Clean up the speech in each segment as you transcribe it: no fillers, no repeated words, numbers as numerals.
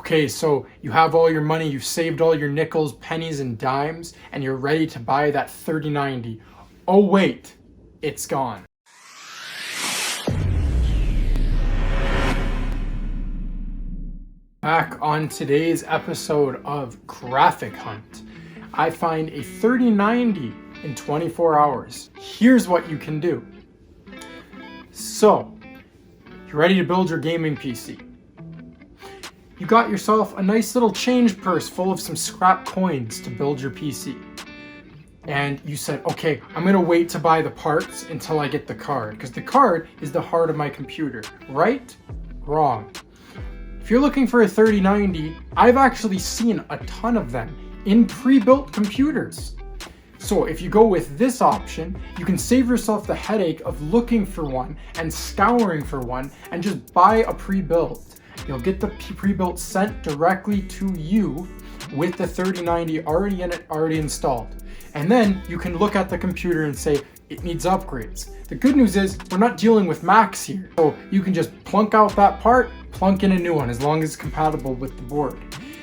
Okay, so you have all your money, you've saved all your nickels, pennies, and dimes, and you're ready to buy that 3090. Oh wait, it's gone. Back on today's episode of Graphic Hunt, I find a 3090 in 24 hours. Here's what you can do. So, you're ready to build your gaming PC. You got yourself a nice little change purse full of some scrap coins to build your PC. And you said, okay, I'm gonna wait to buy the parts until I get the card, because the card is the heart of my computer. Right? Wrong. If you're looking for a 3090, I've actually seen a ton of them in pre-built computers. So if you go with this option, you can save yourself the headache of looking for one and scouring for one and just buy a pre-built. You'll get the pre-built sent directly to you with the 3090 already in it, already installed. And then you can look at the computer and say, it needs upgrades. The good news is we're not dealing with Macs here. So you can just plunk out that part, plunk in a new one as long as it's compatible with the board.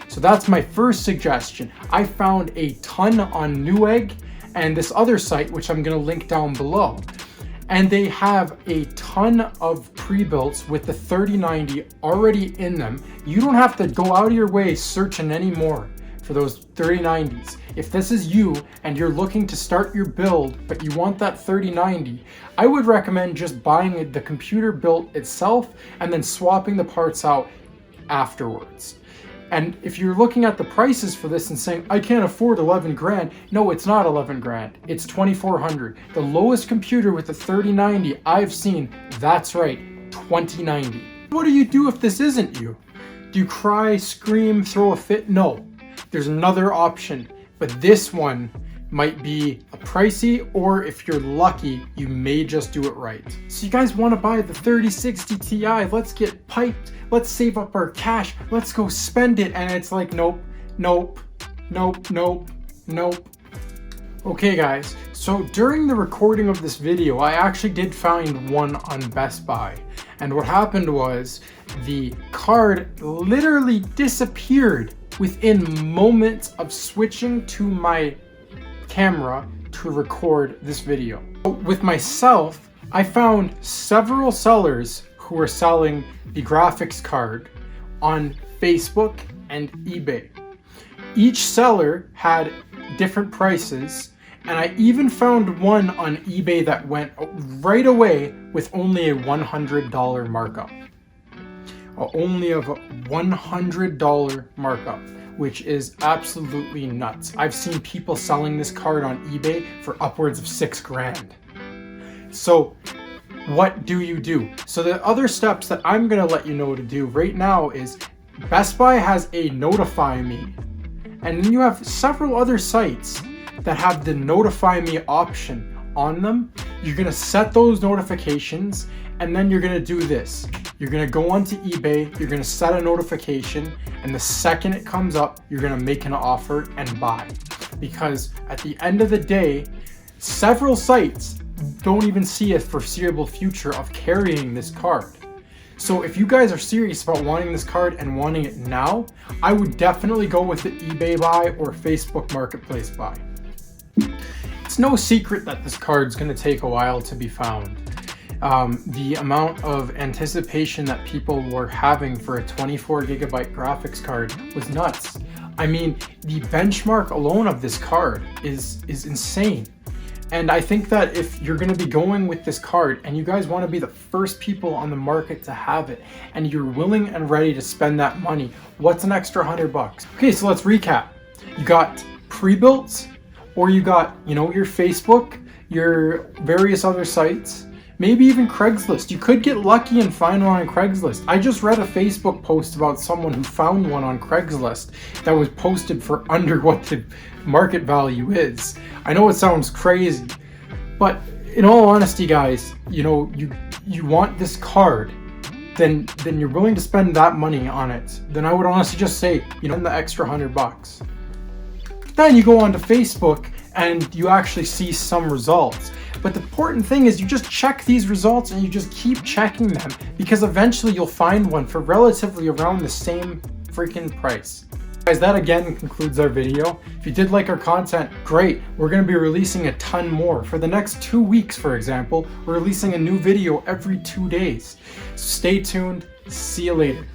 So that's my first suggestion. I found a ton on Newegg and this other site, which I'm gonna link down below. And they have a ton of pre-builts with the 3090 already in them. You don't have to go out of your way searching anymore for those 3090s. If this is you and you're looking to start your build, but you want that 3090, I would recommend just buying the computer built itself and then swapping the parts out afterwards. And if you're looking at the prices for this and saying, I can't afford 11 grand, no, it's not 11 grand, it's 2,400. The lowest computer with the 3090 I've seen, that's right, 2090. What do you do if this isn't you? Do you cry, scream, throw a fit? No, there's another option, but this one might be a pricey, or if you're lucky, you may just do it right. So you guys want to buy the 3060 Ti, let's get piped, let's save up our cash, let's go spend it, and it's like, nope, nope, nope, nope, nope. Okay guys, so during the recording of this video, I actually did find one on Best Buy, and what happened was the card literally disappeared within moments of switching to my camera to record this video. With myself, I found several sellers who were selling the graphics card on Facebook and eBay. Each seller had different prices, and I even found one on eBay that went right away with only a $100 markup. Only of a $100 markup, which is absolutely nuts. I've seen people selling this card on eBay for upwards of 6 grand. So what do you do? So the other steps that I'm gonna let you know to do right now is Best Buy has a notify me, and then you have several other sites that have the notify me option on them. You're gonna set those notifications, and then you're gonna do this. You're gonna go onto eBay, you're gonna set a notification, and the second it comes up, you're gonna make an offer and buy. Because at the end of the day, several sites don't even see a foreseeable future of carrying this card. So if you guys are serious about wanting this card and wanting it now, I would definitely go with the eBay buy or Facebook Marketplace buy. It's no secret that this card's gonna take a while to be found. The amount of anticipation that people were having for a 24 gigabyte graphics card was nuts. I mean, the benchmark alone of this card is insane. And I think that if you're gonna be going with this card and you guys wanna be the first people on the market to have it, and you're willing and ready to spend that money, what's an extra $100? Okay, so let's recap. You got pre-built, or you got, your Facebook, your various other sites, maybe even Craigslist. You could get lucky and find one on Craigslist. I just read a Facebook post about someone who found one on Craigslist that was posted for under what the market value is. I know it sounds crazy, but in all honesty, guys, you want this card, then you're willing to spend that money on it. Then I would honestly just say, spend the extra $100. Then you go onto Facebook and you actually see some results. But the important thing is you just check these results and you just keep checking them, because eventually you'll find one for relatively around the same freaking price. Guys, that again concludes our video. If you did like our content, great. We're going to be releasing a ton more. For the next 2 weeks, for example, we're releasing a new video every 2 days. Stay tuned. See you later.